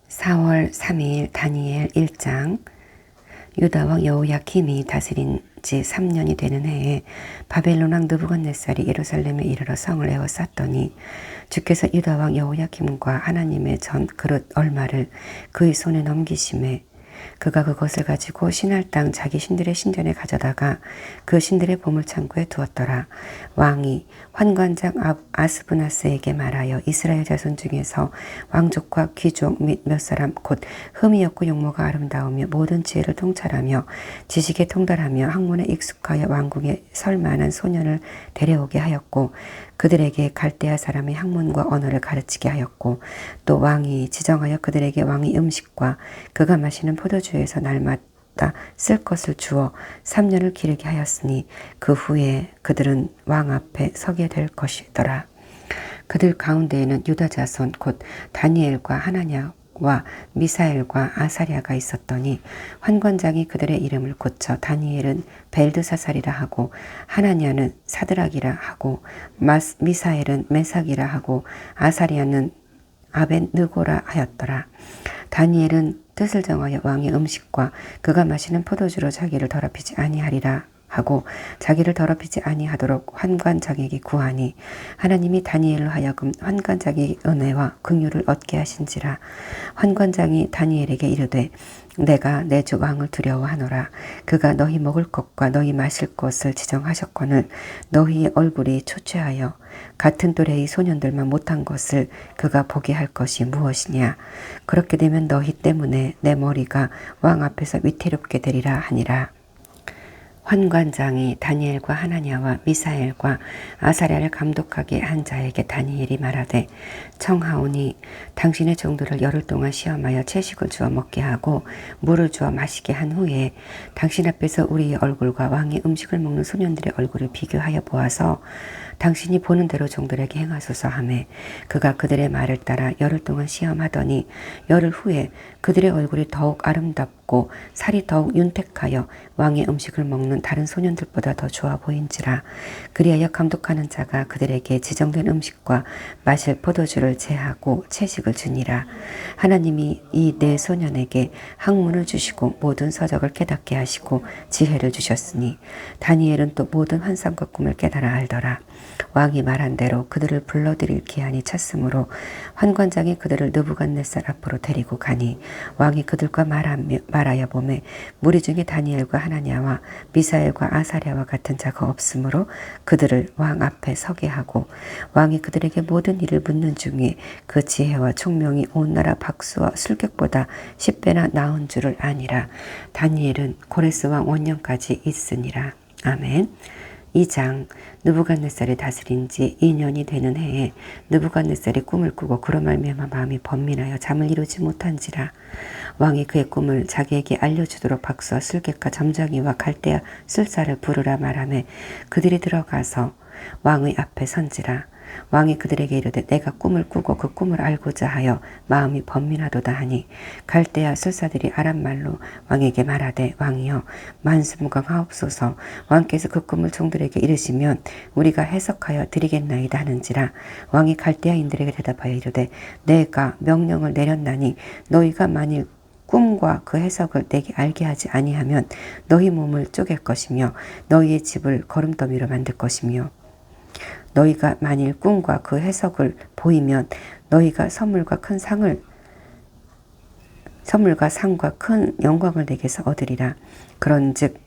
4월 3일 다니엘 1장. 유다왕 여호야김이 다스린 지 3년이 되는 해에 바벨론 왕 느부갓네살이 예루살렘에 이르러 성을 에워쌌더니 주께서 유다왕 여호야김과 하나님의 전 그릇 얼마를 그의 손에 넘기심에 그가 그것을 가지고 신할 땅 자기 신들의 신전에 가져다가 그 신들의 보물창고에 두었더라. 왕이 환관장 아스브나스에게 말하여 이스라엘 자손 중에서 왕족과 귀족 및 몇 사람 곧 흠이 없고 용모가 아름다우며 모든 지혜를 통찰하며 지식에 통달하며 학문에 익숙하여 왕궁에 설 만한 소년을 데려오게 하였고 그들에게 갈대아 사람의 학문과 언어를 가르치게 하였고 또 왕이 지정하여 그들에게 왕의 음식과 그가 마시는 포도주에서 날마다 쓸 것을 주어 3년을 기르게 하였으니 그 후에 그들은 왕 앞에 서게 될 것이더라. 그들 가운데에는 유다 자손 곧 다니엘과 하나냐와 미사엘과 아사랴가 있었더니 환관장이 그들의 이름을 고쳐 다니엘은 벨드사살이라 하고 하나냐는 사드락이라 하고 미사엘은 메삭이라 하고 아사랴는 아벤느고라 하였더라. 다니엘은 뜻을 정하여 왕의 음식과 그가 마시는 포도주로 자기를 더럽히지 아니하리라 하고 자기를 더럽히지 아니하도록 환관장에게 구하니 하나님이 다니엘로 하여금 환관장의 은혜와 긍휼을 얻게 하신지라. 환관장이 다니엘에게 이르되 내가 내 주 왕을 두려워하노라. 그가 너희 먹을 것과 너희 마실 것을 지정하셨거늘 너희의 얼굴이 초췌하여 같은 또래의 소년들만 못한 것을 그가 보게 할 것이 무엇이냐. 그렇게 되면 너희 때문에 내 머리가 왕 앞에서 위태롭게 되리라 하니라. 환관장이 다니엘과 하나냐와 미사엘과 아사랴를 감독하게 한 자에게 다니엘이 말하되 청하오니 당신의 종들을 열흘 동안 시험하여 채식을 주어 먹게 하고 물을 주어 마시게 한 후에 당신 앞에서 우리의 얼굴과 왕의 음식을 먹는 소년들의 얼굴을 비교하여 보아서 당신이 보는 대로 종들에게 행하소서 하매 그가 그들의 말을 따라 열흘 동안 시험하더니 열흘 후에 그들의 얼굴이 더욱 아름답고 살이 더욱 윤택하여 왕의 음식을 먹는 다른 소년들보다 더 좋아 보인지라. 그리하여 감독하는 자가 그들에게 지정된 음식과 마실 포도주를 제하고 채식을 주니라. 하나님이 이 네 소년에게 학문을 주시고 모든 서적을 깨닫게 하시고 지혜를 주셨으니 다니엘은 또 모든 환상과 꿈을 깨달아 알더라. 왕이 말한 대로 그들을 불러들일 기한이 찼으므로 환관장이 그들을 느부갓네살 앞으로 데리고 가니 왕이 그들과 말하여 보매 무리 중에 다니엘과 하나냐와 미사엘과 아사랴와 같은 자가 없으므로 그들을 왕 앞에 서게 하고 왕이 그들에게 모든 일을 묻는 중에 그 지혜와 총명이 온 나라 박수와 술객보다 10배나 나은 줄을 아니라. 다니엘은 고레스 왕 원년까지 있으니라. 아멘. 2장. 느부갓네살이 다스린 지 2년이 되는 해에 느부갓네살이 꿈을 꾸고 그로 말미암아 마음이 번민하여 잠을 이루지 못한지라. 왕이 그의 꿈을 자기에게 알려주도록 박수와 술객과 점장이와 갈대아 술사를 부르라 말하매 그들이 들어가서 왕의 앞에 선지라. 왕이 그들에게 이르되 내가 꿈을 꾸고 그 꿈을 알고자 하여 마음이 번민하도다 하니 갈대아 술사들이 아람말로 왕에게 말하되 왕이여 만수무강하옵소서. 왕께서 그 꿈을 종들에게 이르시면 우리가 해석하여 드리겠나이다 하는지라. 왕이 갈대아인들에게 대답하여 이르되 내가 명령을 내렸나니 너희가 만일 꿈과 그 해석을 내게 알게 하지 아니하면 너희 몸을 쪼갤 것이며 너희의 집을 거름더미로 만들 것이며 너희가 만일 꿈과 그 해석을 보이면 너희가 선물과 상과 큰 영광을 내게서 얻으리라. 그런즉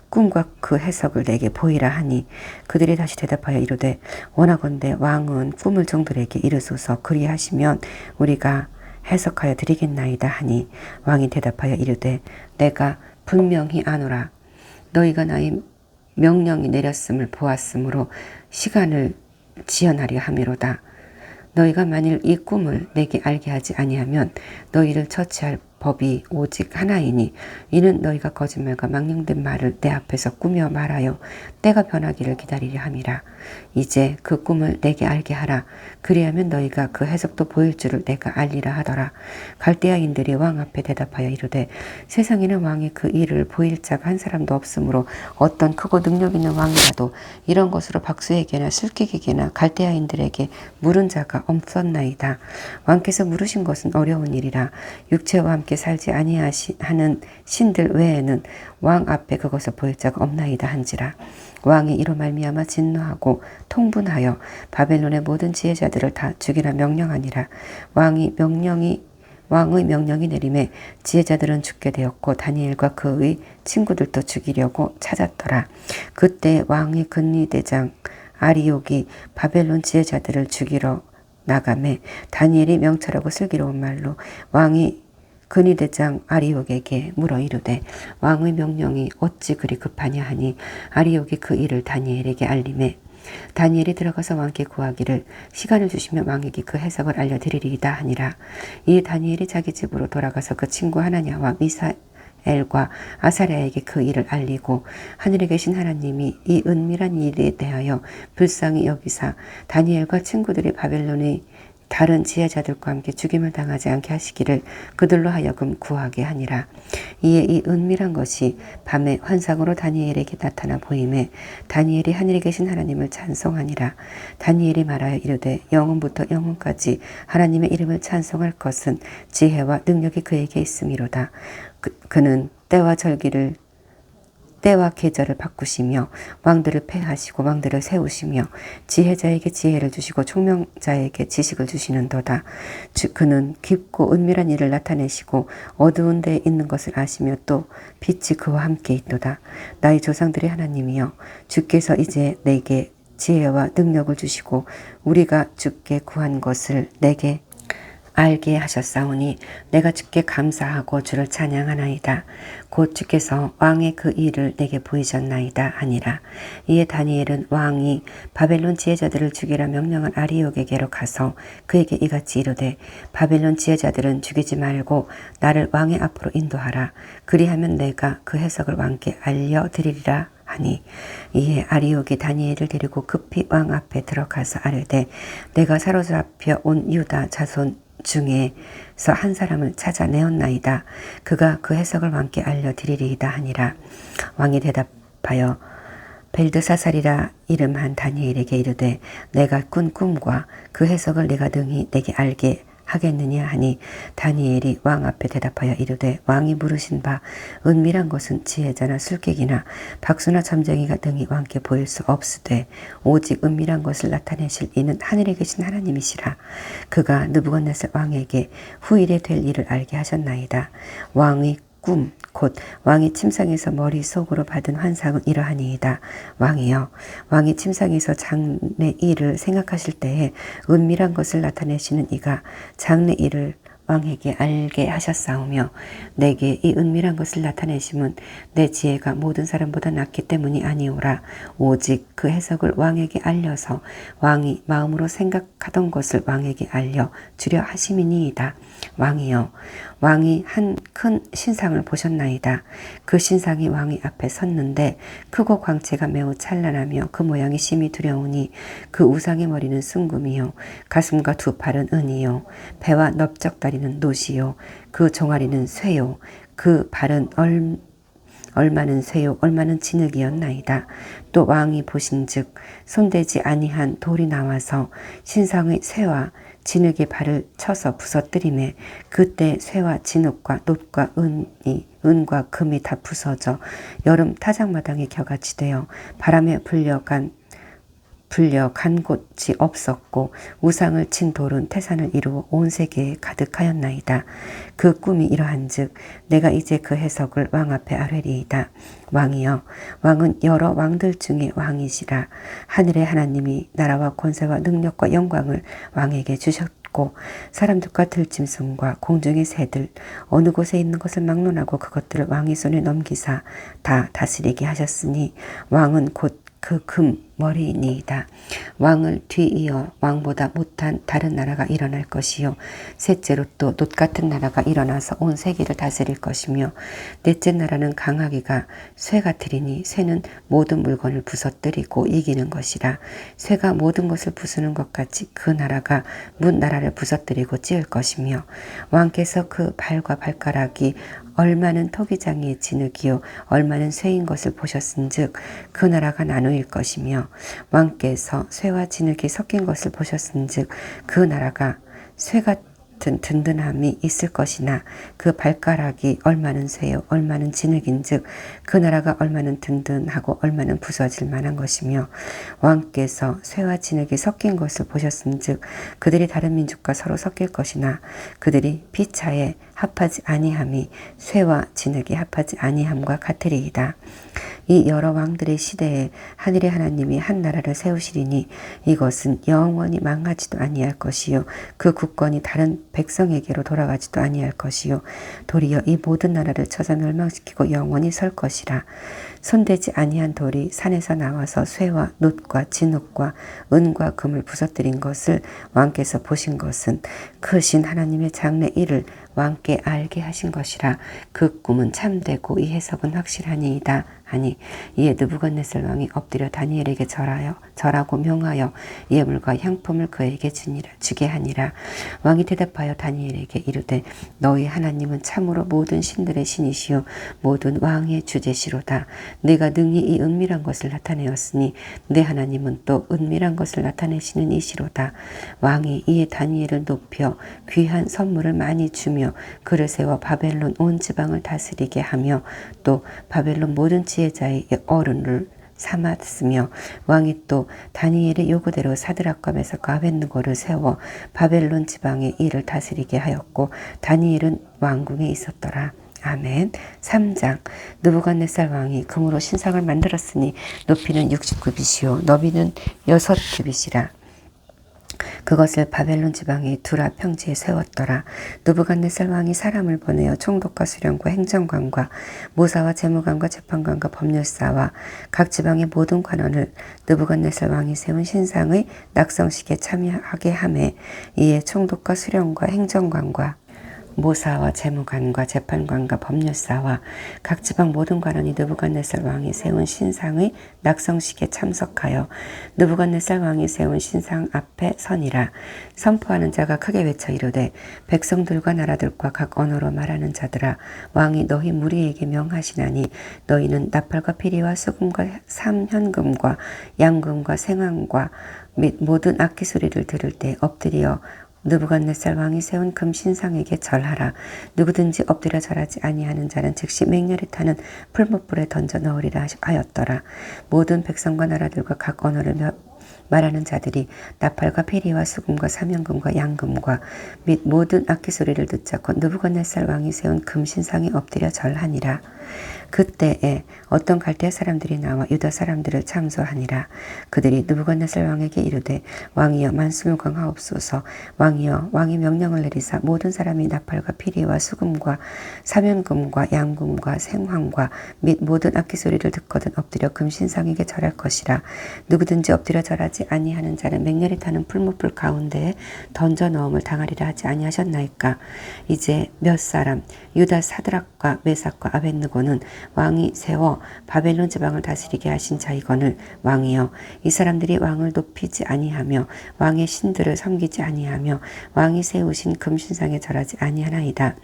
꿈과 그 해석을 내게 보이라 하니 그들이 다시 대답하여 이르되 원하건대 왕은 꿈을 종들에게 이르소서. 그리하시면 우리가 해석하여 드리겠나이다 하니 왕이 대답하여 이르되 내가 분명히 아노라. 너희가 나의 명령이 내렸음을 보았으므로 시간을 지연하려 함이로다. 너희가 만일 이 꿈을 내게 알게 하지 아니하면 너희를 처치할 법이 오직 하나이니 이는 너희가 거짓말과 망령된 말을 내 앞에서 꾸며 말하여 때가 변하기를 기다리려 함이라. 이제 그 꿈을 내게 알게 하라. 그리하면 너희가 그 해석도 보일 줄을 내가 알리라 하더라. 갈대아인들이 왕 앞에 대답하여 이르되 세상에는 왕이 그 일을 보일 자가 한 사람도 없으므로 어떤 크고 능력 있는 왕이라도 이런 것으로 박수에게나 술객에게나 갈대아인들에게 물은 자가 없었나이다. 왕께서 물으신 것은 어려운 일이라. 육체와 함께 살지 아니하는 신들 외에는 왕 앞에 그것을 보일 자가 없나이다 한지라. 왕이 이로 말미암아 진노하고 통분하여 바벨론의 모든 지혜자들을 다 죽이라 명령하니라. 왕의 명령이 내림에 지혜자들은 죽게 되었고 다니엘과 그의 친구들도 죽이려고 찾았더라. 그때 왕의 근위대장 아리옥이 바벨론 지혜자들을 죽이러 나가매 다니엘이 명철하고 슬기로운 말로 왕이 근위대장 아리옥에게 물어 이르되 왕의 명령이 어찌 그리 급하냐 하니 아리옥이 그 일을 다니엘에게 알림해 다니엘이 들어가서 왕께 구하기를 시간을 주시면 왕에게 그 해석을 알려드리리이다 하니라. 이에 다니엘이 자기 집으로 돌아가서 그 친구 하나냐와 미사엘과 아사랴에게 그 일을 알리고 하늘에 계신 하나님이 이 은밀한 일에 대하여 불쌍히 여기사 다니엘과 친구들이 바벨론의 다른 지혜자들과 함께 죽임을 당하지 않게 하시기를 그들로 하여금 구하게 하니라. 이에 이 은밀한 것이 밤에 환상으로 다니엘에게 나타나 보임에 다니엘이 하늘에 계신 하나님을 찬송하니라. 다니엘이 말하여 이르되 영원부터 영원까지 하나님의 이름을 찬송할 것은 지혜와 능력이 그에게 있음이로다. 그는 때와 계절을 바꾸시며 왕들을 패하시고 왕들을 세우시며 지혜자에게 지혜를 주시고 총명자에게 지식을 주시는도다. 그는 깊고 은밀한 일을 나타내시고 어두운 데에 있는 것을 아시며 또 빛이 그와 함께 있도다. 나의 조상들의 하나님이여 주께서 이제 내게 지혜와 능력을 주시고 우리가 주께 구한 것을 내게 알게 하셨사오니 내가 주께 감사하고 주를 찬양하나이다. 곧 주께서 왕의 그 일을 내게 보이셨나이다 하니라. 이에 다니엘은 왕이 바벨론 지혜자들을 죽이라 명령한 아리옥에게로 가서 그에게 이같이 이르되 바벨론 지혜자들은 죽이지 말고 나를 왕의 앞으로 인도하라. 그리하면 내가 그 해석을 왕께 알려드리리라 하니 이에 아리옥이 다니엘을 데리고 급히 왕 앞에 들어가서 아뢰되 내가 사로잡혀 온 유다 자손 중에서 한 사람을 찾아내었나이다. 그가 그 해석을 왕께 알려드리리이다 하니라. 왕이 대답하여 벨드사살이라 이름한 다니엘에게 이르되 내가 꾼 꿈과 그 해석을 내가 능히 내게 알게 하겠느냐 하니 다니엘이 왕 앞에 대답하여 이르되 왕이 물으신 바 은밀한 것은 지혜자나 술객이나 박수나 점쟁이가 등이 왕께 보일 수 없으되 오직 은밀한 것을 나타내실 이는 하늘에 계신 하나님이시라. 그가 느부갓네살 왕에게 후일에 될 일을 알게 하셨나이다. 왕의 꿈 곧 왕이 침상에서 머릿속으로 받은 환상은 이러하니이다. 왕이여 왕이 침상에서 장래 일을 생각하실 때에 은밀한 것을 나타내시는 이가 장래 일을 왕에게 알게 하셨사오며 내게 이 은밀한 것을 나타내심은 내 지혜가 모든 사람보다 낫기 때문이 아니오라. 오직 그 해석을 왕에게 알려서 왕이 마음으로 생각하던 것을 왕에게 알려 주려 하심이니이다. 왕이여 왕이 한 큰 신상을 보셨나이다. 그 신상이 왕의 앞에 섰는데 크고 광채가 매우 찬란하며 그 모양이 심히 두려우니 그 우상의 머리는 순금이요 가슴과 두 팔은 은이요 배와 넓적다리는 노시요 그 종아리는 쇠요 그 발은 얼마는 쇠요 얼마는 진흙이었나이다. 또 왕이 보신즉 손대지 아니한 돌이 나와서 신상의 쇠와 진흙의 발을 쳐서 부서뜨리매 그때 쇠와 진흙과 놋과 은과 금이 다 부서져 여름 타작마당에 겨같이 되어 바람에 불려 간 곳이 없었고 우상을 친 돌은 태산을 이루어 온 세계에 가득하였나이다. 그 꿈이 이러한즉 내가 이제 그 해석을 왕 앞에 아뢰리이다. 왕이여 왕은 여러 왕들 중에 왕이시라. 하늘의 하나님이 나라와 권세와 능력과 영광을 왕에게 주셨고 사람들과 들짐승과 공중의 새들 어느 곳에 있는 것을 막론하고 그것들을 왕의 손에 넘기사 다 다스리게 하셨으니 왕은 곧 그 금 머리이니이다. 왕을 뒤이어 왕보다 못한 다른 나라가 일어날 것이요 셋째로 또 놋 같은 나라가 일어나서 온 세계를 다스릴 것이며 넷째 나라는 강하기가 쇠 같으리니 쇠는 모든 물건을 부서뜨리고 이기는 것이라. 쇠가 모든 것을 부수는 것 같이 그 나라가 문 나라를 부서뜨리고 찌을 것이며 왕께서 그 발과 발가락이 얼마는 토기장이의 진흙이요 얼마는 쇠인 것을 보셨은즉 그 나라가 나누일 것이며 왕께서 쇠와 진흙이 섞인 것을 보셨은즉 그 나라가 쇠 같은 든든함이 있을 것이나 그 발가락이 얼마는 쇠요 얼마는 진흙인즉 그 나라가 얼마는 든든하고 얼마는 부서질 만한 것이며 왕께서 쇠와 진흙이 섞인 것을 보셨은즉 그들이 다른 민족과 서로 섞일 것이나 그들이 피차에 합하지 아니함이 쇠와 진흙이 합하지 아니함과 같으리이다. 이 여러 왕들의 시대에 하늘의 하나님이 한 나라를 세우시리니 이것은 영원히 망하지도 아니할 것이요 그 국권이 다른 백성에게로 돌아가지도 아니할 것이요 도리어 이 모든 나라를 쳐서 멸망시키고 영원히 설 것이라. 손대지 아니한 돌이 산에서 나와서 쇠와 놋과 진흙과 은과 금을 부서뜨린 것을 왕께서 보신 것은 크신 하나님의 장래 일을 왕께 알게 하신 것이라. 그 꿈은 참되고 이 해석은 확실하니이다 하니 이에 느부갓네살 왕이 엎드려 다니엘에게 절하고 명하여 예물과 향품을 그에게 주게 하니라. 왕이 대답하여 다니엘에게 이르되 너희 하나님은 참으로 모든 신들의 신이시요 모든 왕의 주제시로다. 네가 능히 이 은밀한 것을 나타내었으니 내 하나님은 또 은밀한 것을 나타내시는 이시로다. 왕이 이에 다니엘을 높여 귀한 선물을 많이 주며 그를 세워 바벨론 온 지방을 다스리게 하며 또 바벨론 모든 지혜자의 어른을 삼았으며 왕이 또 다니엘의 요구대로 사드락과 메삭과 아벳느고를 세워 바벨론 지방의 일을 다스리게 하였고 다니엘은 왕궁에 있었더라. 아멘. 3장 느부갓네살 왕이 금으로 신상을 만들었으니 높이는 60규빗이요 너비는 6규빗이라. 그것을 바벨론 지방의 두라 평지에 세웠더라. 느부갓네살 왕이 사람을 보내어 총독과 수령과 행정관과 모사와 재무관과 재판관과 법률사와 각 지방의 모든 관원을 느부갓네살 왕이 세운 신상의 낙성식에 참여하게 하매 이에 총독과 수령과 행정관과 모사와 재무관과 재판관과 법률사와 각 지방 모든 관원이 느부갓네살 왕이 세운 신상의 낙성식에 참석하여 느부갓네살 왕이 세운 신상 앞에 서니라. 선포하는 자가 크게 외쳐 이르되 백성들과 나라들과 각 언어로 말하는 자들아 왕이 너희 무리에게 명하시나니 너희는 나팔과 피리와 수금과 삼현금과 양금과 생황과 및 모든 악기 소리를 들을 때 엎드려 느부갓네살 왕이 세운 금 신상에게 절하라. 누구든지 엎드려 절하지 아니하는 자는 즉시 맹렬히 타는 풀무불에 던져 넣으리라 하였더라. 모든 백성과 나라들과 각 언어를 말하는 자들이 나팔과 피리와 수금과 삼연금과 양금과 및 모든 악기 소리를 듣자고 느부갓네살 왕이 세운 금 신상에 엎드려 절하니라. 그때에 어떤 갈대아 사람들이 나와 유다 사람들을 참소하니라. 그들이 느부갓네살 왕에게 이르되 왕이여 만수를 강하옵소서. 왕이여 왕이 명령을 내리사 모든 사람이 나팔과 피리와 수금과 사면금과 양금과 생황과 및 모든 악기 소리를 듣거든 엎드려 금신상에게 절할 것이라. 누구든지 엎드려 절하지 아니하는 자는 맹렬히 타는 풀무불 가운데에 던져 넣음을 당하리라 하지 아니하셨나이까. 이제 몇 사람 유다 사드락과 메삭과 아벳느고는 왕이 세워 바벨론 지방을 다스리게 하신 자이거늘 왕이여 이 사람들이 왕을 높이지 아니하며 왕의 신들을 섬기지 아니하며 왕이 세우신 금신상에 절하지 아니하나이다.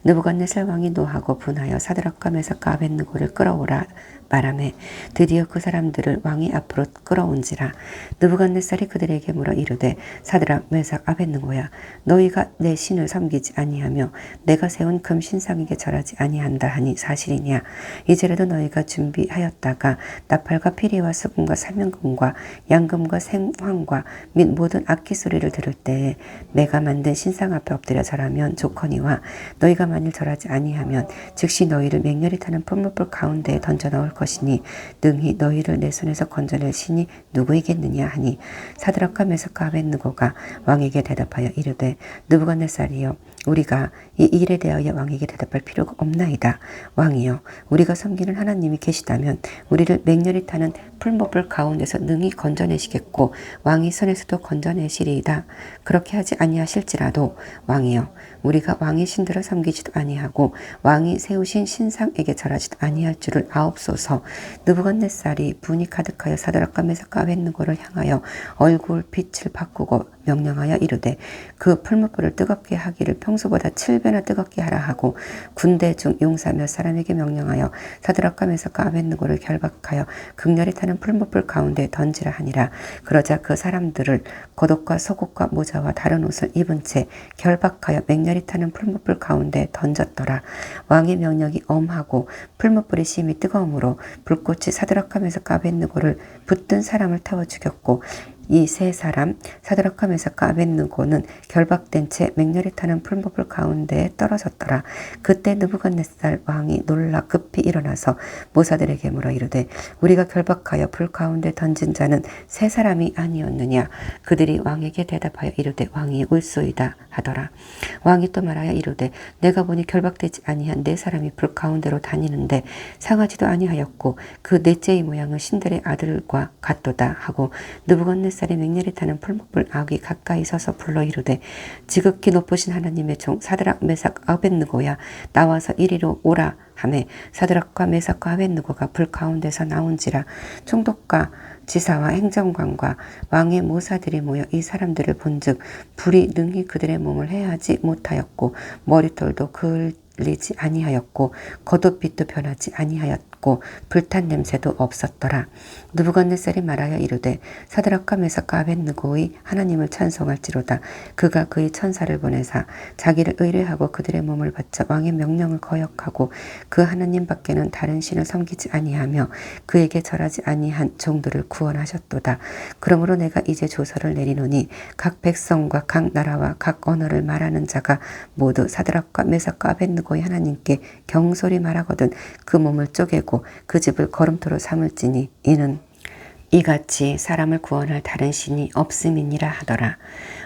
느부갓네살 왕이 노하고 분하여 사드락과 메삭과 아벳느고를 끌어오라 말하매 드디어 그 사람들을 왕이 앞으로 끌어온지라. 느부갓네살이 그들에게 물어 이르되 사드락 메삭 아벳느고야 너희가 내 신을 섬기지 아니하며 내가 세운 금신상에게 절하지 아니한다 하니 사실이냐. 이제라도 너희가 준비하였다가 나팔과 피리와 수금과 사면금과 양금과 생황과 및 모든 악기 소리를 들을 때에 내가 만든 신상 앞에 엎드려 절하면 좋거니와 너희가 만일 절하지 아니하면 즉시 너희를 맹렬히 타는 풀무불 가운데에 던져 넣을 것이니 능히 너희를 내 손에서 건져낼 신이 누구이겠느냐 하니 사드락과 메삭과 아벳느고가 왕에게 대답하여 이르되 느부갓네살이여 우리가 이 일에 대하여 왕에게 대답할 필요가 없나이다. 왕이여 왕이여 우리가 섬기는 하나님이 계시다면 우리를 맹렬히 타는 풀무불 가운데서 능히 건져내시겠고 왕이 손에서도 건져내시리이다. 그렇게 하지 아니하실지라도 왕이여 우리가 왕의 신들을 섬기지도 아니하고 왕이 세우신 신상에게 절하지도 아니할 줄을 아옵소서. 느부갓네살이 분이 가득하여 사드락과 메삭과 아벳느고를 향하여 얼굴 빛을 바꾸고 명령하여 이르되 그 풀무불을 뜨겁게 하기를 평소보다 7배나 뜨겁게 하라 하고 군대 중 용사 몇 사람에게 명령하여 사드락과 메삭과 아벳느고를 결박하여 극렬히 타는 풀무불 가운데 던지라 하니라. 그러자 그 사람들을 겉옷과 속옷과 모자와 다른 옷을 입은 채 결박하여 맹렬히 타는 풀무불 가운데 던졌더라. 왕의 명령이 엄하고 풀무불이 심히 뜨거움으로 불꽃이 사드락과 메삭과 아벳느고를 붙든 사람을 태워 죽였고 이 세 사람 사드락과 메삭과 아벳느고는 결박된 채 맹렬히 타는 풀무불 가운데에 떨어졌더라. 그때 느부갓네살 왕이 놀라 급히 일어나서 모사들에게 물어 이르되 우리가 결박하여 불 가운데 던진 자는 세 사람이 아니었느냐. 그들이 왕에게 대답하여 이르되 왕이 옳소이다 하더라. 왕이 또 말하여 이르되 내가 보니 결박되지 아니한 네 사람이 불 가운데로 다니는데 상하지도 아니하였고 그 넷째의 모양은 신들의 아들과 같도다 하고 느부갓네살이 맹렬히 타는 풀무불 아귀 가까이 서서 불러 이르되 지극히 높으신 하나님의 종 사드락 메삭 아벳느고야 나와서 이리로 오라 하매 사드락과 메삭과 아벳느고가 불 가운데서 나온지라. 총독과 지사와 행정관과 왕의 모사들이 모여 이 사람들을 본즉 불이 능히 그들의 몸을 해하지 못하였고 머리털도 그을리지 아니하였고 겉옷빛도 변하지 아니하였고 불탄 냄새도 없었더라. 느부갓네살이 말하여 이르되 사드락과 메삭과 아벳느고의 하나님을 찬송할지로다. 그가 그의 천사를 보내사 자기를 의뢰하고 그들의 몸을 바쳐 왕의 명령을 거역하고 그 하나님 밖에는 다른 신을 섬기지 아니하며 그에게 절하지 아니한 종들을 구원하셨도다. 그러므로 내가 이제 조서를 내리노니 각 백성과 각 나라와 각 언어를 말하는 자가 모두 사드락과 메삭과 아벳느고의 하나님께 경솔히 말하거든 그 몸을 쪼개고 그 집을 거름토로 삼을지니 이는 이같이 사람을 구원할 다른 신이 없음이니라 하더라.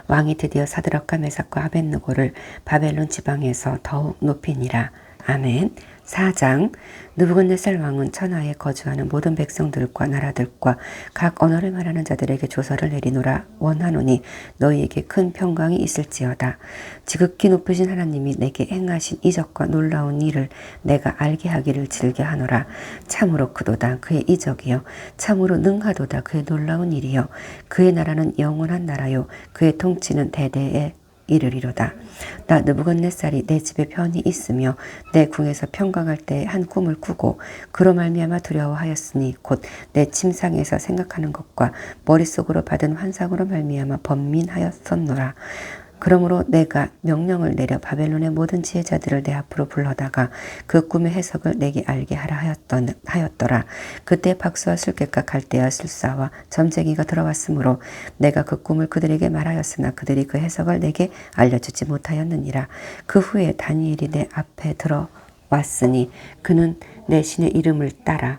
왕이 드디어 사드락과 메삭과 아벳느고를 바벨론 지방에서 더욱 높이니라. 아멘. 4장. 느부갓네살 왕은 천하에 거주하는 모든 백성들과 나라들과 각 언어를 말하는 자들에게 조서를 내리노라 원하노니 너희에게 큰 평강이 있을지어다. 지극히 높으신 하나님이 내게 행하신 이적과 놀라운 일을 내가 알게 하기를 즐겨하노라. 참으로 크도다 그의 이적이요 참으로 능하도다 그의 놀라운 일이요 그의 나라는 영원한 나라요 그의 통치는 대대에 이르리로다. 나 느부갓네살이 내 집에 편히 있으며 내 궁에서 평강할 때 한 꿈을 꾸고 그로 말미암아 두려워하였으니 곧 내 침상에서 생각하는 것과 머릿속으로 받은 환상으로 말미암아 번민하였었노라. 그러므로 내가 명령을 내려 바벨론의 모든 지혜자들을 내 앞으로 불러다가 그 꿈의 해석을 내게 알게 하라 하였더라. 그때 박수와 술객과 갈대아 술사와 점쟁이가 들어왔으므로 내가 그 꿈을 그들에게 말하였으나 그들이 그 해석을 내게 알려주지 못하였느니라. 그 후에 다니엘이 내 앞에 들어왔으니 그는 내 신의 이름을 따라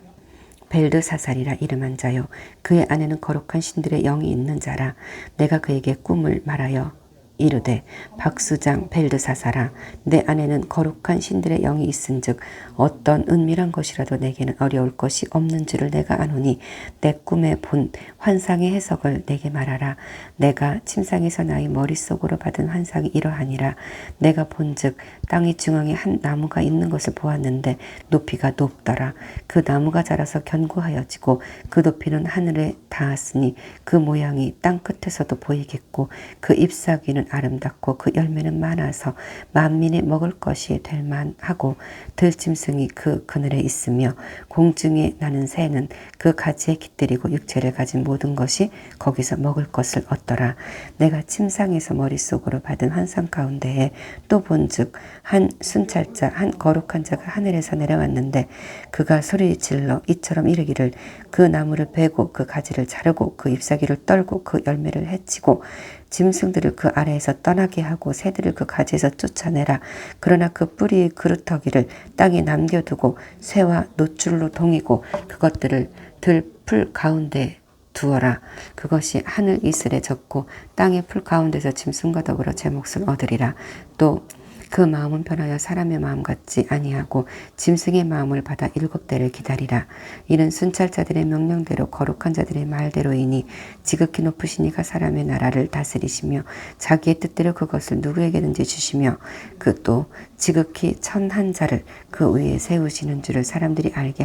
벨드사살이라 이름한 자요 그의 안에는 거룩한 신들의 영이 있는 자라. 내가 그에게 꿈을 말하여 이르되 박수장 벨드사살아 내 안에는 거룩한 신들의 영이 있은즉 어떤 은밀한 것이라도 내게는 어려울 것이 없는 줄을 내가 아노니 내 꿈에 본 환상의 해석을 내게 말하라. 내가 침상에서 나의 머릿속으로 받은 환상이 이러하니라. 내가 본즉 땅의 중앙에 한 나무가 있는 것을 보았는데 높이가 높더라. 그 나무가 자라서 견고하여지고 그 높이는 하늘에 닿았으니 그 모양이 땅 끝에서도 보이겠고 그 잎사귀는 아름답고 그 열매는 많아서 만민이 먹을 것이 될 만하고 들짐승이 그 그늘에 있으며 공중에 나는 새는 그 가지에 깃들이고 육체를 가진 모든 것이 거기서 먹을 것을 얻더라. 내가 침상에서 머릿속으로 받은 환상 가운데에 또 본즉 한 순찰자 한 거룩한 자가 하늘에서 내려왔는데 그가 소리 질러 이처럼 이르기를 그 나무를 베고 그 가지를 자르고 그 잎사귀를 떨고 그 열매를 해치고 짐승들을 그 아래에서 떠나게 하고 새들을 그 가지에서 쫓아내라. 그러나 그 뿌리의 그루터기를 땅에 남겨두고 새와 노줄로 동이고 그것들을 들풀 가운데 두어라. 그것이 하늘 이슬에 젖고 땅의 풀 가운데서 짐승과 더불어 제 몫을 얻으리라. 또 그 마음은 변하여 사람의 마음 같지 아니하고 짐승의 마음을 받아 7대를 기다리라. 이는 순찰자들의 명령대로 거룩한 자들의 말대로이니 지극히 높으신 이가 사람의 나라를 다스리시며 자기의 뜻대로 그것을 누구에게든지 주시며 그 또 지극히 천한 자를 그 위에 세우시는 줄을 사람들이 알게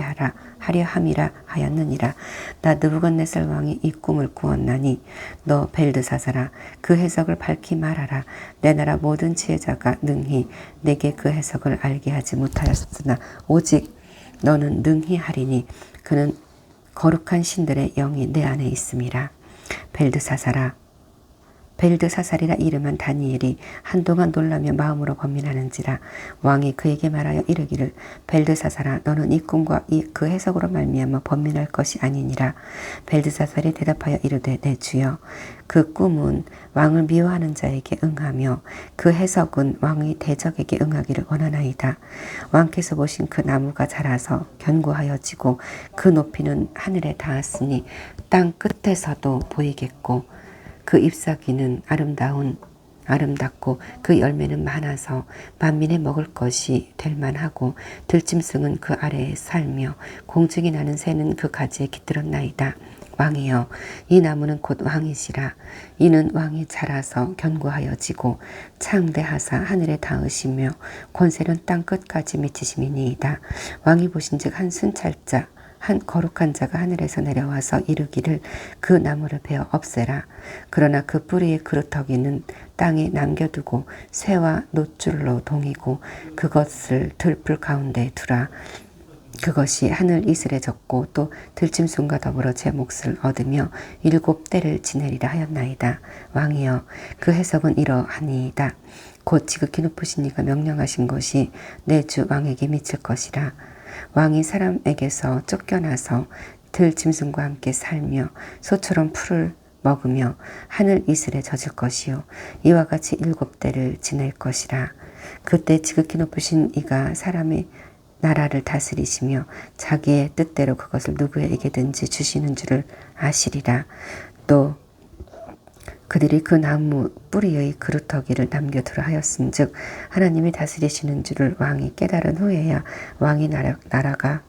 하려 함이라 하였느니라. 나 느부갓네살 왕이 이 꿈을 꾸었나니 너 벨드사사라 그 해석을 밝히 말하라. 내 나라 모든 지혜자가 능히 내게 그 해석을 알게 하지 못하였으나 오직 너는 능히 하리니 그는 거룩한 신들의 영이 내 안에 있음이라. 벨드사사라 벨드사살이라 이름한 다니엘이 한동안 놀라며 마음으로 고민하는지라. 왕이 그에게 말하여 이르기를 벨드사살아 너는 이 꿈과 그 해석으로 말미암아 번민할 것이 아니니라. 벨드사살이 대답하여 이르되 내 주여 그 꿈은 왕을 미워하는 자에게 응하며 그 해석은 왕의 대적에게 응하기를 원하나이다. 왕께서 보신 그 나무가 자라서 견고하여지고 그 높이는 하늘에 닿았으니 땅 끝에서도 보이겠고 그 잎사귀는 아름답고 그 열매는 많아서 만민에 먹을 것이 될 만하고 들짐승은 그 아래에 살며 공중에 나는 새는 그 가지에 깃들었나이다. 왕이여 이 나무는 곧 왕이시라. 이는 왕이 자라서 견고하여지고 창대하사 하늘에 닿으시며 권세는 땅 끝까지 미치심이니이다. 왕이 보신즉 한 순찰자 한 거룩한 자가 하늘에서 내려와서 이르기를 그 나무를 베어 없애라. 그러나 그 뿌리의 그루터기는 땅에 남겨두고 쇠와 놋줄로 동이고 그것을 들풀 가운데 두라. 그것이 하늘 이슬에 젖고 또 들짐승과 더불어 제 몫을 얻으며 7대를 지내리라 하였나이다. 왕이여 그 해석은 이러하니이다. 곧 지극히 높으신 이가 명령하신 것이 내 주 왕에게 미칠 것이라. 왕이 사람에게서 쫓겨나서 들짐승과 함께 살며 소처럼 풀을 먹으며 하늘 이슬에 젖을 것이요 이와 같이 7대를 지낼 것이라. 그때 지극히 높으신 이가 사람의 나라를 다스리시며 자기의 뜻대로 그것을 누구에게든지 주시는 줄을 아시리라. 또 그들이 그 나무 뿌리의 그루터기를 남겨두라 하였은즉 하나님이 다스리시는 줄을 왕이 깨달은 후에야 왕이 나라가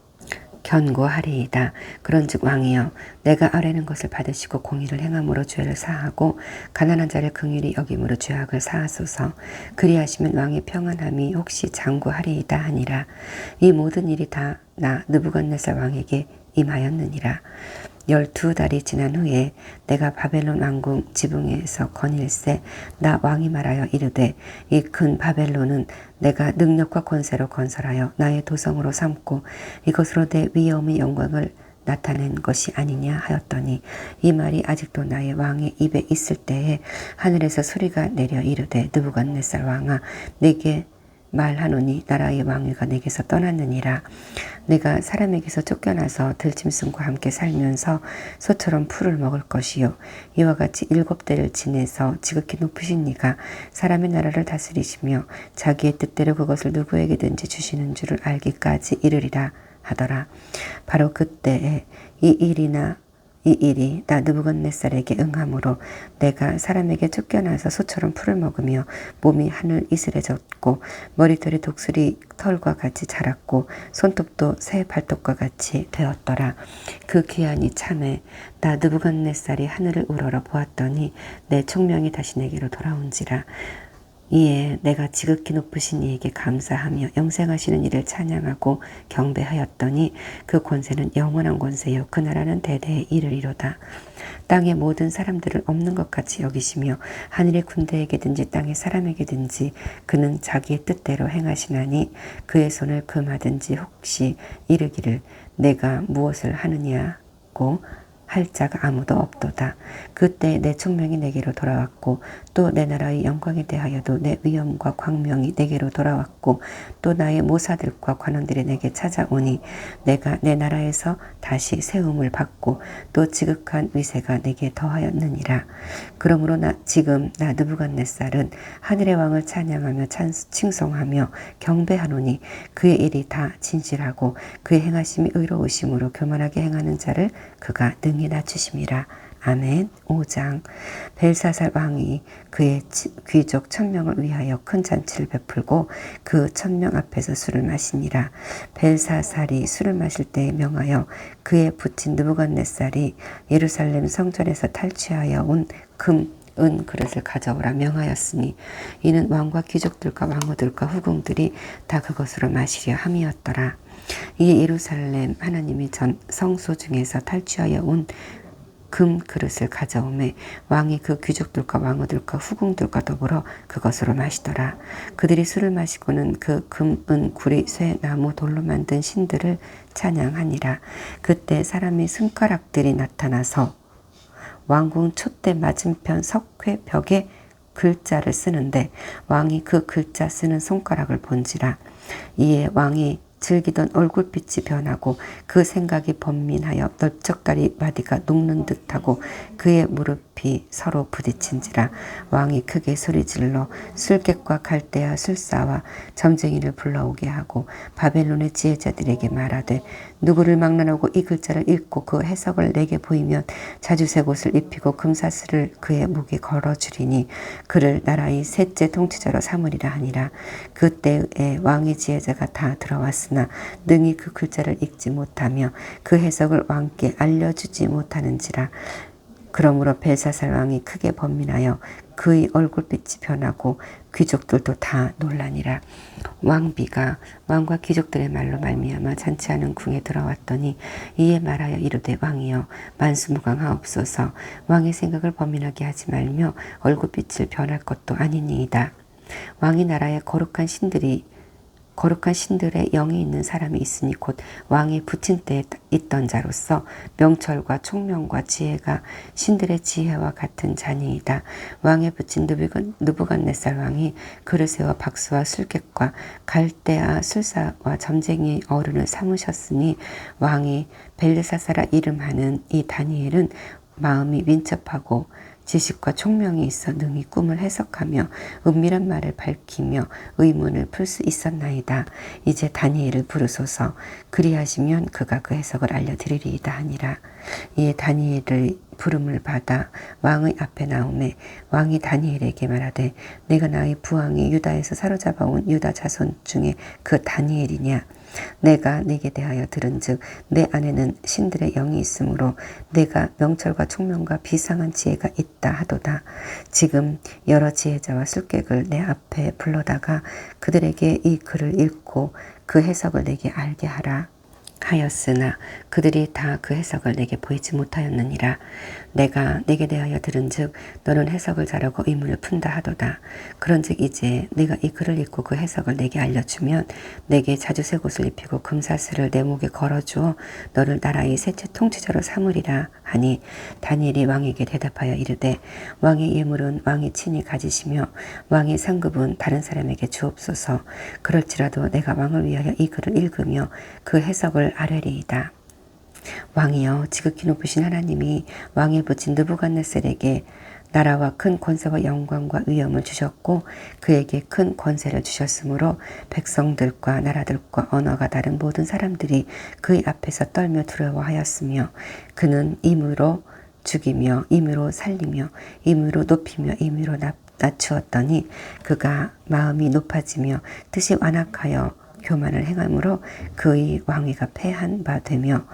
견고하리이다. 그런즉 왕이여 내가 아뢰는 것을 받으시고 공의를 행함으로 죄를 사하고 가난한 자를 긍휼히 여김으로 죄악을 사하소서. 그리하시면 왕의 평안함이 혹시 장구하리이다 하니라. 이 모든 일이 다 나 느부갓네살 왕에게 임하였느니라. 12달이 지난 후에 내가 바벨론 왕궁 지붕에서 거닐새 나 왕이 말하여 이르되 이 큰 바벨론은 내가 능력과 권세로 건설하여 나의 도성으로 삼고 이것으로 내 위엄의 영광을 나타낸 것이 아니냐 하였더니 이 말이 아직도 나의 왕의 입에 있을 때에 하늘에서 소리가 내려 이르되 느부갓네살 왕아 내게 말하노니 나라의 왕위가 내게서 떠났느니라. 내가 사람에게서 쫓겨나서 들짐승과 함께 살면서 소처럼 풀을 먹을 것이요 이와 같이 7대를 지내서 지극히 높으신 이가 사람의 나라를 다스리시며 자기의 뜻대로 그것을 누구에게든지 주시는 줄을 알기까지 이르리라 하더라. 바로 그때에 이 일이 나 느부갓네살에게 응함으로 내가 사람에게 쫓겨나서 소처럼 풀을 먹으며 몸이 하늘 이슬에 젖고 머리털이 독수리 털과 같이 자랐고 손톱도 새 발톱과 같이 되었더라. 그 기한이 참에 나 느부갓네살이 하늘을 우러러 보았더니 내 총명이 다시 내게로 돌아온지라. 이에 내가 지극히 높으신 이에게 감사하며 영생하시는 이를 찬양하고 경배하였더니 그 권세는 영원한 권세요 그 나라는 대대에 이르리로다. 땅의 모든 사람들을 없는 것 같이 여기시며 하늘의 군대에게든지 땅의 사람에게든지 그는 자기의 뜻대로 행하시나니 그의 손을 금하든지 혹시 이르기를 내가 무엇을 하느냐고 할 자가 아무도 없도다. 그때 내 총명이 내게로 돌아왔고 또 내 나라의 영광에 대하여도 내 위엄과 광명이 내게로 돌아왔고 또 나의 모사들과 관원들이 내게 찾아오니 내가 내 나라에서 다시 세움을 받고 또 지극한 위세가 내게 더하였느니라. 그러므로 지금 나 느부갓네살은 하늘의 왕을 찬양하며 칭송하며 경배하노니 그의 일이 다 진실하고 그의 행하심이 의로우심으로 교만하게 행하는 자를 그가 능히 낮추심이라. 아멘. 5장. 벨사살 왕이 그의 귀족 1000명을 위하여 큰 잔치를 베풀고 그 1000명 앞에서 술을 마시니라. 벨사살이 술을 마실 때에 명하여 그의 부친 느부갓네살이 예루살렘 성전에서 탈취하여 온 은 그릇을 가져오라 명하였으니 이는 왕과 귀족들과 왕후들과 후궁들이 다 그것으로 마시려 함이었더라. 이에 예루살렘 하나님의 전 성소 중에서 탈취하여 온 금 그릇을 가져오매 왕이 그 귀족들과 왕후들과 후궁들과 더불어 그것으로 마시더라. 그들이 술을 마시고는 그 금, 은, 구리, 쇠, 나무, 돌로 만든 신들을 찬양하니라. 그때 사람의 손가락들이 나타나서 왕궁 촛대 맞은편 석회 벽에 글자를 쓰는데 왕이 그 글자 쓰는 손가락을 본지라. 이에 왕이 즐기던 얼굴빛이 변하고 그 생각이 번민하여 넓적다리 마디가 녹는 듯하고 그의 무릎이 서로 부딪힌지라. 왕이 크게 소리질러 술객과 갈대아 술사와 점쟁이를 불러오게 하고 바벨론의 지혜자들에게 말하되 누구를 막론하고 이 글자를 읽고 그 해석을 내게 보이면 자주색 옷을 입히고 금사슬을 그의 목에 걸어주리니 그를 나라의 셋째 통치자로 삼으리라 하니라. 그때에 왕의 지혜자가 다 들어왔으나 능히 그 글자를 읽지 못하며 그 해석을 왕께 알려주지 못하는지라. 그러므로 벨사살 왕이 크게 번민하여 그의 얼굴빛이 변하고 귀족들도 다 놀라니라. 왕비가 왕과 귀족들의 말로 말미암아 잔치하는 궁에 들어왔더니 이에 말하여 이르되 왕이여 만수무강하옵소서. 왕의 생각을 번민하게 하지 말며 얼굴빛을 변할 것도 아니니이다. 왕이 나라에 거룩한 신들의 영이 있는 사람이 있으니 곧 왕이 부친 때에 있던 자로서 명철과 총명과 지혜가 신들의 지혜와 같은 자니이다. 왕의 부친 느부갓네살 왕이 그릇에와 박수와 술객과 갈대아 술사와 점쟁이의 어른을 삼으셨으니 왕이 벨사사라 이름하는 이 다니엘은 마음이 민첩하고 지식과 총명이 있어 능히 꿈을 해석하며 은밀한 말을 밝히며 의문을 풀 수 있었나이다. 이제 다니엘을 부르소서. 그리하시면 그가 그 해석을 알려드리리이다 하니라. 이에 다니엘의 부름을 받아 왕의 앞에 나오매 왕이 다니엘에게 말하되 내가 나의 부왕이 유다에서 사로잡아온 유다 자손 중에 그 다니엘이냐. 내가 네게 대하여 들은즉 내 안에는 신들의 영이 있으므로 내가 명철과 총명과 비상한 지혜가 있다 하도다. 지금 여러 지혜자와 술객을 내 앞에 불러다가 그들에게 이 글을 읽고 그 해석을 내게 알게 하라 하였으나 그들이 다 그 해석을 내게 보이지 못하였느니라. 내가 내게 대하여 들은즉 너는 해석을 잘하고 의문을 푼다 하도다. 그런즉 이제 네가 이 글을 읽고 그 해석을 내게 알려주면 내게 자주색 옷을 입히고 금사슬을 내 목에 걸어주어 너를 나라의 셋째 통치자로 삼으리라 하니 다니엘이 왕에게 대답하여 이르되 왕의 예물은 왕이 친히 가지시며 왕의 상급은 다른 사람에게 주옵소서. 그럴지라도 내가 왕을 위하여 이 글을 읽으며 그 해석을 아뢰리이다. 왕이여 지극히 높으신 하나님이 왕의 부친 느부갓네살에게 나라와 큰 권세와 영광과 위엄을 주셨고 그에게 큰 권세를 주셨으므로 백성들과 나라들과 언어가 다른 모든 사람들이 그의 앞에서 떨며 두려워하였으며 그는 임으로 죽이며 임으로 살리며 임으로 높이며 임으로 낮추었더니 그가 마음이 높아지며 뜻이 완악하여 교만을 행함으로 그의 왕위가 패한 바 되며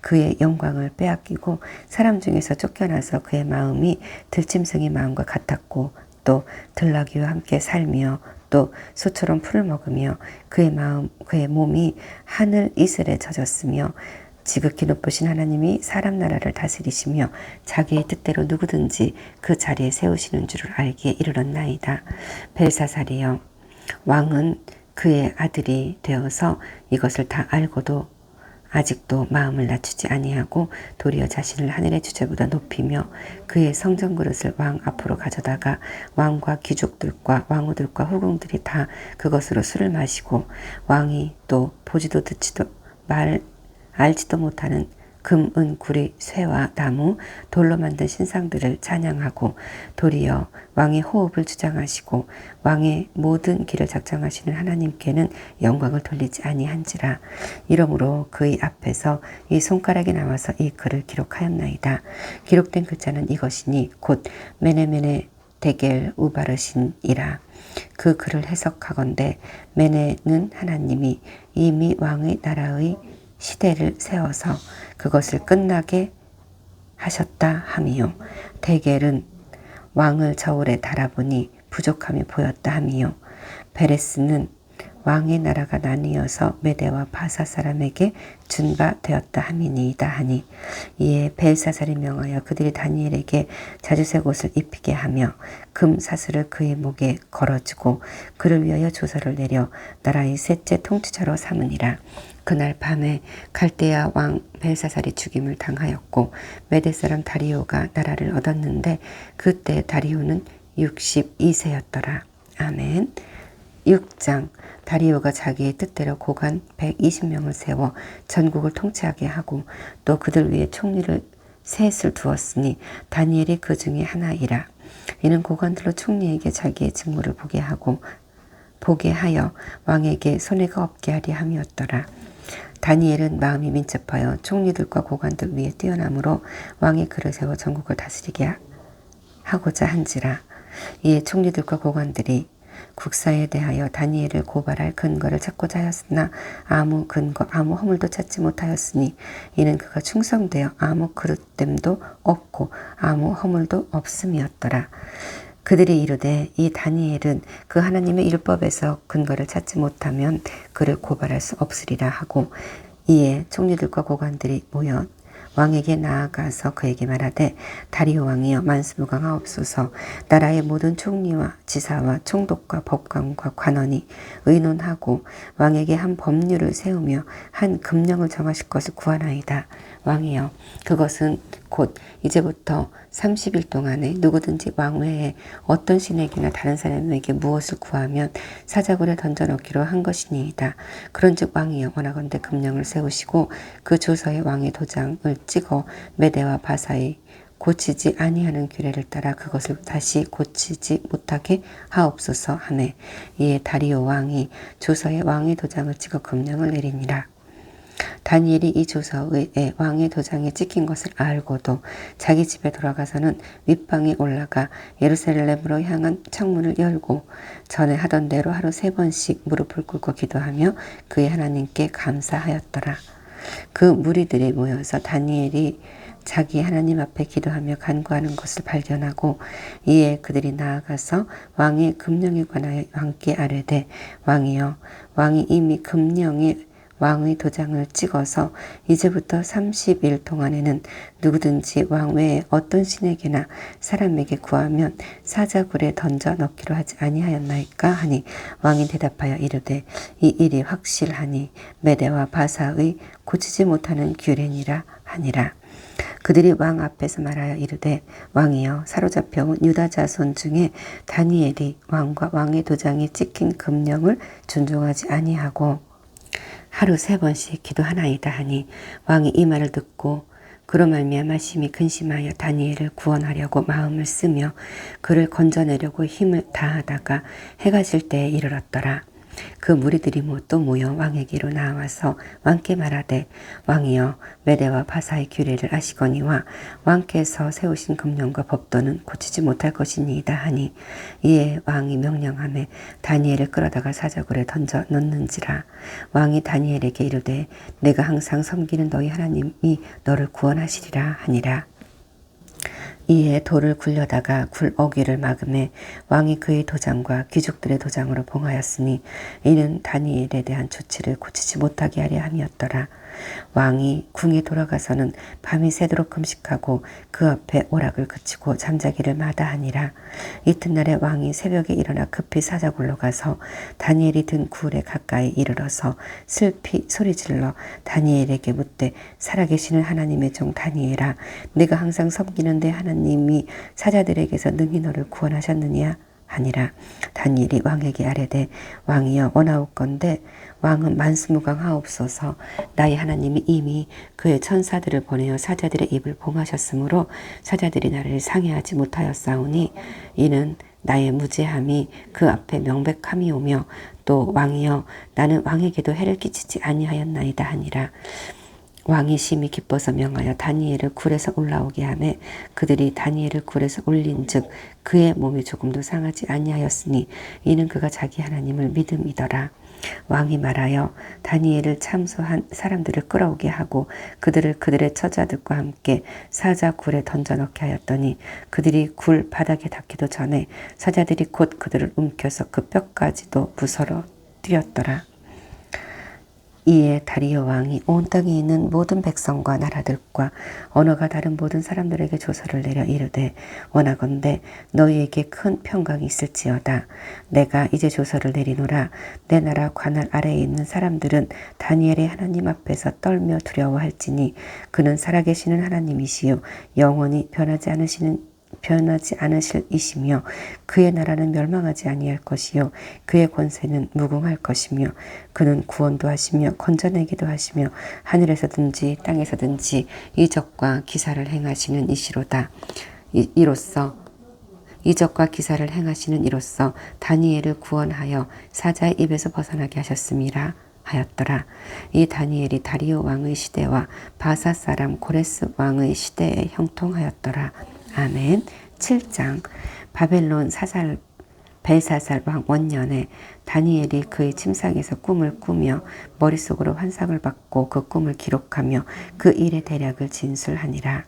그의 영광을 빼앗기고 사람 중에서 쫓겨나서 그의 마음이 들짐승의 마음과 같았고 또 들나귀와 함께 살며 또 소처럼 풀을 먹으며 그의 몸이 하늘 이슬에 젖었으며 지극히 높으신 하나님이 사람 나라를 다스리시며 자기의 뜻대로 누구든지 그 자리에 세우시는 줄을 알기에 이르렀나이다. 벨사살이여 왕은 그의 아들이 되어서 이것을 다 알고도 아직도 마음을 낮추지 아니하고 도리어 자신을 하늘의 주제보다 높이며 그의 성전 그릇을 왕 앞으로 가져다가 왕과 귀족들과 왕후들과 후궁들이 다 그것으로 술을 마시고 왕이 또 보지도 듣지도 알지도 못하는 금, 은, 구리, 쇠와 나무, 돌로 만든 신상들을 찬양하고 도리어 왕의 호흡을 주장하시고 왕의 모든 길을 작정하시는 하나님께는 영광을 돌리지 아니한지라. 이러므로 그의 앞에서 이 손가락이 나와서 이 글을 기록하였나이다. 기록된 글자는 이것이니 곧 메네메네 데겔 우바르신이라. 그 글을 해석하건대 메네는 하나님이 이미 왕의 나라의 시대를 세워서 그것을 끝나게 하셨다 함이요. 데겔은 왕을 저울에 달아보니 부족함이 보였다 함이요. 베레스는 왕의 나라가 나뉘어서 메대와 바사 사람에게 준 바 되었다 함이니이다 하니, 이에 벨사살이 명하여 그들이 다니엘에게 자주색 옷을 입히게 하며 금 사슬을 그의 목에 걸어주고 그를 위하여 조서를 내려 나라의 셋째 통치자로 삼으니라. 그날 밤에 갈대아 왕 벨사살이 죽임을 당하였고 메대 사람 다리오가 나라를 얻었는데 그때 다리오는 62세였더라. 아멘. 6장. 다리오가 자기의 뜻대로 고관 120명을 세워 전국을 통치하게 하고 또 그들 위에 총리를 셋을 두었으니 다니엘이 그 중에 하나이라. 이는 고관들로 총리에게 자기의 직무를 보게 하여 왕에게 손해가 없게 하리 함이었더라. 다니엘은 마음이 민첩하여 총리들과 고관들 위에 뛰어나므로 왕의 글을 세워 전국을 다스리게 하고자 한지라. 이에 총리들과 고관들이 국사에 대하여 다니엘을 고발할 근거를 찾고자 하였으나 아무 근거 아무 허물도 찾지 못하였으니 이는 그가 충성되어 아무 그릇됨도 없고 아무 허물도 없음이었더라. 그들이 이르되 이 다니엘은 그 하나님의 율법에서 근거를 찾지 못하면 그를 고발할 수 없으리라 하고, 이에 총리들과 고관들이 모여 왕에게 나아가서 그에게 말하되, 다리오 왕이여 만수무강하옵소서. 나라의 모든 총리와 지사와 총독과 법관과 관원이 의논하고 왕에게 한 법률을 세우며 한 금령을 정하실 것을 구하나이다. 왕이여, 그것은 곧 이제부터 30일 동안에 누구든지 왕 외에 어떤 신에게나 다른 사람에게 무엇을 구하면 사자굴에 던져 넣기로 한 것이니이다. 그런즉 왕이여, 원하건대 금령을 세우시고 그 조서에 왕의 도장을 찍어 메대와 바사의 고치지 아니하는 규례를 따라 그것을 다시 고치지 못하게 하옵소서 하매, 이에 다리오 왕이 조서에 왕의 도장을 찍어 금령을 내리니라. 다니엘이 이 조서에 왕의 도장이 찍힌 것을 알고도 자기 집에 돌아가서는 윗방에 올라가 예루살렘으로 향한 창문을 열고 전에 하던 대로 하루 3번씩 무릎을 꿇고 기도하며 그의 하나님께 감사하였더라. 그 무리들이 모여서 다니엘이 자기 하나님 앞에 기도하며 간구하는 것을 발견하고, 이에 그들이 나아가서 왕의 금령에 관하여 왕께 아뢰되, 왕이여, 왕이 이미 금령에 왕의 도장을 찍어서 이제부터 30일 동안에는 누구든지 왕 외에 어떤 신에게나 사람에게 구하면 사자굴에 던져 넣기로 하지 아니하였나이까 하니, 왕이 대답하여 이르되 이 일이 확실하니 메대와 바사의 고치지 못하는 규례니라 하니라. 그들이 왕 앞에서 말하여 이르되, 왕이여, 사로잡혀온 유다 자손 중에 다니엘이 왕과 왕의 도장이 찍힌 금령을 존중하지 아니하고 하루 3번씩 기도하나이다 하니, 왕이 이 말을 듣고 그로 말미암아 심히 근심하여 다니엘을 구원하려고 마음을 쓰며 그를 건져내려고 힘을 다하다가 해가 질 때에 이르렀더라. 그 무리들이 또 모여 왕에게로 나와서 왕께 말하되, 왕이여, 메대와 바사의 규례를 아시거니와 왕께서 세우신 금령과 법도는 고치지 못할 것이니이다 하니, 이에 왕이 명령하매 다니엘을 끌어다가 사자굴에 던져 넣는지라. 왕이 다니엘에게 이르되 내가 항상 섬기는 너희 하나님이 너를 구원하시리라 하니라. 이에 돌을 굴려다가 굴 어귀를 막음에 왕이 그의 도장과 귀족들의 도장으로 봉하였으니 이는 다니엘에 대한 조치를 고치지 못하게 하려 함이었더라. 왕이 궁에 돌아가서는 밤이 새도록 금식하고 그 앞에 오락을 그치고 잠자기를 마다하니라. 이튿날에 왕이 새벽에 일어나 급히 사자굴로 가서 다니엘이 든 굴에 가까이 이르러서 슬피 소리질러 다니엘에게 묻되, 살아계시는 하나님의 종 다니엘아, 네가 항상 섬기는 내 하나님이 사자들에게서 능히 너를 구원하셨느냐 하니라. 다니엘이 왕에게 아뢰되, 왕이여, 원하옵건대 왕은 만수무강하옵소서. 나의 하나님이 이미 그의 천사들을 보내어 사자들의 입을 봉하셨으므로 사자들이 나를 상해하지 못하였사오니 이는 나의 무죄함이 그 앞에 명백함이오며 또 왕이여 나는 왕에게도 해를 끼치지 아니하였나이다 하니라. 왕이 심히 기뻐서 명하여 다니엘을 굴에서 올라오게 하매 그들이 다니엘을 굴에서 올린즉 그의 몸이 조금도 상하지 아니하였으니 이는 그가 자기 하나님을 믿음이더라. 왕이 말하여 다니엘을 참소한 사람들을 끌어오게 하고 그들을 그들의 처자들과 함께 사자 굴에 던져넣게 하였더니 그들이 굴 바닥에 닿기도 전에 사자들이 곧 그들을 움켜서 그 뼈까지도 부서러뜨렸더라. 이에 다리오 왕이 온 땅에 있는 모든 백성과 나라들과 언어가 다른 모든 사람들에게 조서를 내려 이르되 원하건대 너희에게 큰 평강이 있을지어다. 내가 이제 조서를 내리노라. 내 나라 관할 아래에 있는 사람들은 다니엘의 하나님 앞에서 떨며 두려워할지니 그는 살아계시는 하나님이시요 영원히 변하지 않으실 이시며 그의 나라는 멸망하지 아니할 것이요 그의 권세는 무궁할 것이며 그는 구원도 하시며 건져내기도 하시며 하늘에서든지 땅에서든지 이적과 기사를 행하시는 이시로다. 이로써 이적과 기사를 행하시는 이로써 다니엘을 구원하여 사자의 입에서 벗어나게 하셨음이라 하였더라. 이 다니엘이 다리오 왕의 시대와 바사 사람 고레스 왕의 시대에 형통하였더라. 아멘. 7장 바벨론 벨사살 왕 원년에 다니엘이 그의 침상에서 꿈을 꾸며 머릿속으로 환상을 받고 그 꿈을 기록하며 그 일의 대략을 진술하니라.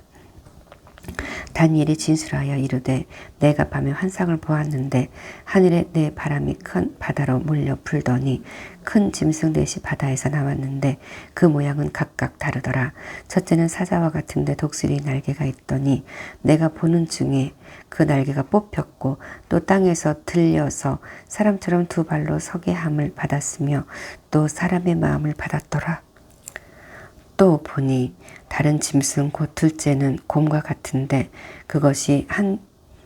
다니엘이 진술하여 이르되 내가 밤에 환상을 보았는데 하늘에 네 바람이 큰 바다로 몰려 불더니 큰 짐승 넷이 바다에서 나왔는데 그 모양은 각각 다르더라. 첫째는 사자와 같은데 독수리 날개가 있더니 내가 보는 중에 그 날개가 뽑혔고 또 땅에서 들려서 사람처럼 두 발로 서게 함을 받았으며 또 사람의 마음을 받았더라. 또 보니 다른 짐승 곧 둘째는 곰과 같은데 그것이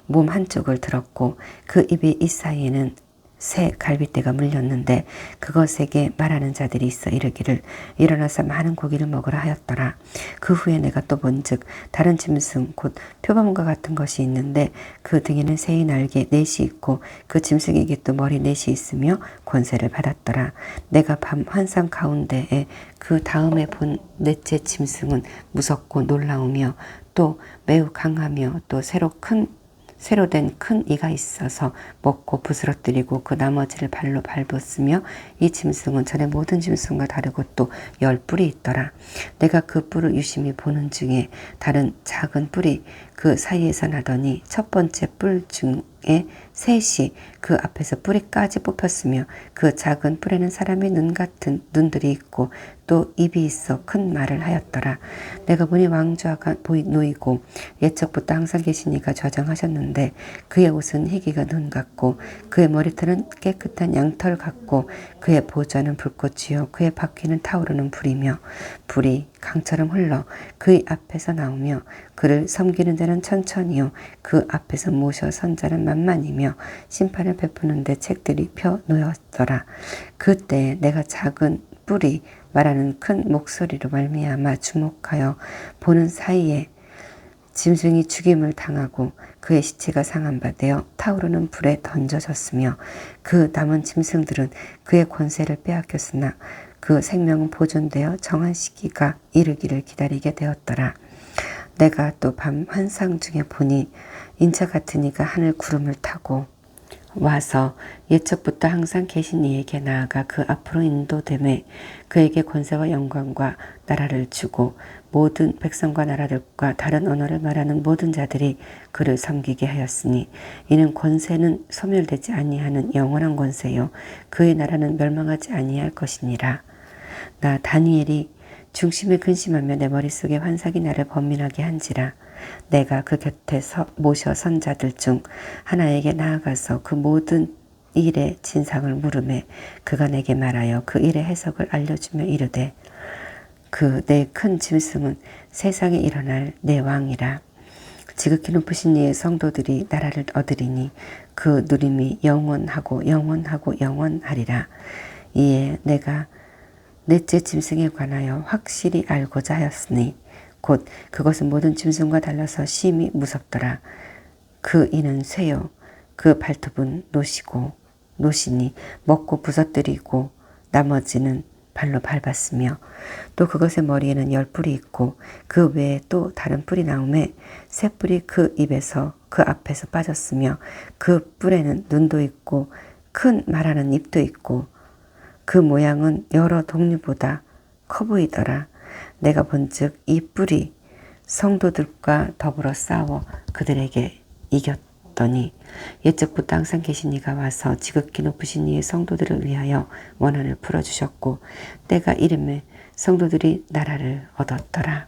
몸 한쪽을 들었고 그 입이 이 사이에는 새 갈빗대가 물렸는데 그것에게 말하는 자들이 있어 이르기를 일어나서 많은 고기를 먹으라 하였더라. 그 후에 내가 또 본즉 다른 짐승 곧 표범과 같은 것이 있는데 그 등에는 새의 날개 넷이 있고 그 짐승에게 또 머리 넷이 있으며 권세를 받았더라. 내가 밤 환상 가운데에 그 다음에 본 넷째 짐승은 무섭고 놀라우며 또 매우 강하며 또 새로 된 큰 이가 있어서 먹고 부스러뜨리고 그 나머지를 발로 밟았으며 이 짐승은 전에 모든 짐승과 다르고 또 10뿔이 있더라. 내가 그 뿔을 유심히 보는 중에 다른 작은 뿔이 그 사이에서 나더니 첫 번째 뿔 중에 셋이 그 앞에서 뿌리까지 뽑혔으며 그 작은 뿔에는 사람의 눈 같은 눈들이 있고 또 입이 있어 큰 말을 하였더라. 내가 보니 왕좌가 놓이고 옛적부터 항상 계신 이가 좌정하셨는데 그의 옷은 희기가 눈 같고 그의 머리털은 깨끗한 양털 같고 그의 보좌는 불꽃이요 그의 바퀴는 타오르는 불이며 불이 강처럼 흘러 그의 앞에서 나오며 그를 섬기는 자는 천천히요 그 앞에서 모셔 선 자는 만만이며 심판을 베푸는데 책들이 펴 놓였더라. 그때 내가 작은 뿔이 말하는 큰 목소리로 말미암아 주목하여 보는 사이에 짐승이 죽임을 당하고 그의 시체가 상한 바 되어 타오르는 불에 던져졌으며 그 남은 짐승들은 그의 권세를 빼앗겼으나 그 생명은 보존되어 정한 시기가 이르기를 기다리게 되었더라. 내가 또 밤 환상 중에 보니 인자 같은 이가 하늘 구름을 타고 와서 옛적부터 항상 계신 이에게 나아가 그 앞으로 인도됨에 그에게 권세와 영광과 나라를 주고 모든 백성과 나라들과 다른 언어를 말하는 모든 자들이 그를 섬기게 하였으니 이는 권세는 소멸되지 아니하는 영원한 권세요 그의 나라는 멸망하지 아니할 것이니라. 나 다니엘이 중심에 근심하며 내 머릿속에 환상이 나를 번민하게 한지라. 내가 그 곁에서 모셔 선 자들 중 하나에게 나아가서 그 모든 일의 진상을 물으매 그가 내게 말하여 그 일의 해석을 알려주며 이르되 그 내 큰 짐승은 세상에 일어날 내 왕이라. 지극히 높으신 이의 성도들이 나라를 얻으리니 그 누림이 영원하고 영원하고 영원하리라. 이에 내가 넷째 짐승에 관하여 확실히 알고자 하였으니 곧 그것은 모든 짐승과 달라서 심히 무섭더라. 그 이는 쇠요 그 발톱은 노시니 먹고 부서뜨리고 나머지는 발로 밟았으며 또 그것의 머리에는 10뿔이 있고 그 외에 또 다른 뿔이 나오매 새 뿔이 그 입에서 그 앞에서 빠졌으며 그 뿔에는 눈도 있고 큰 말하는 입도 있고 그 모양은 여러 동류보다 커 보이더라. 내가 본즉 이 뿔이 성도들과 더불어 싸워 그들에게 이겼더니 옛적부터 항상 계신 이가 와서 지극히 높으신 이의 성도들을 위하여 원한을 풀어주셨고 때가 이름에 성도들이 나라를 얻었더라.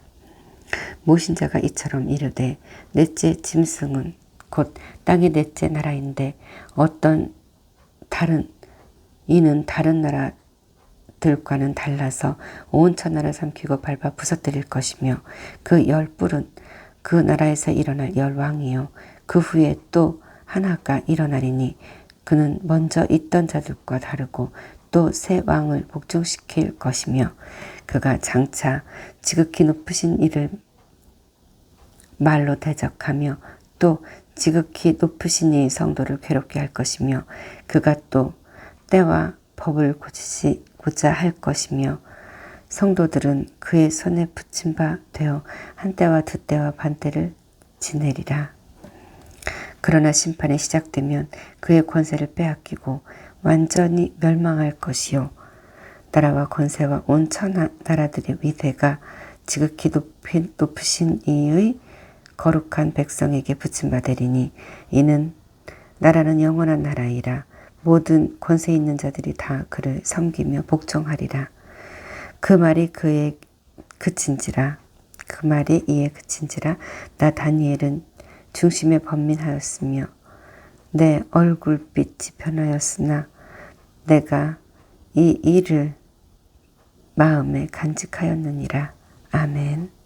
모신 자가 이처럼 이르되 넷째 짐승은 곧 땅의 넷째 나라인데 이는 다른 나라들과는 달라서 온 천하를 삼키고 밟아 부서뜨릴 것이며 그 10뿔은 그 나라에서 일어날 10왕이요 그 후에 또 하나가 일어나리니 그는 먼저 있던 자들과 다르고 또 새 왕을 복종시킬 것이며 그가 장차 지극히 높으신 이를 말로 대적하며 또 지극히 높으신 이 성도를 괴롭게 할 것이며 그가 또 때와 법을 고치고자 할 것이며 성도들은 그의 손에 붙임 바 되어 한 때와 두 때와 반 때를 지내리라. 그러나 심판이 시작되면 그의 권세를 빼앗기고 완전히 멸망할 것이요 나라와 권세와 온 천하 나라들의 위대가 지극히 높으신 이의 거룩한 백성에게 붙임 바 되리니 이는 나라는 영원한 나라이라. 모든 권세 있는 자들이 다 그를 섬기며 복종하리라. 그 말이 이에 그친지라 나 다니엘은 중심에 번민하였으며 내 얼굴빛이 변하였으나 내가 이 일을 마음에 간직하였느니라. 아멘.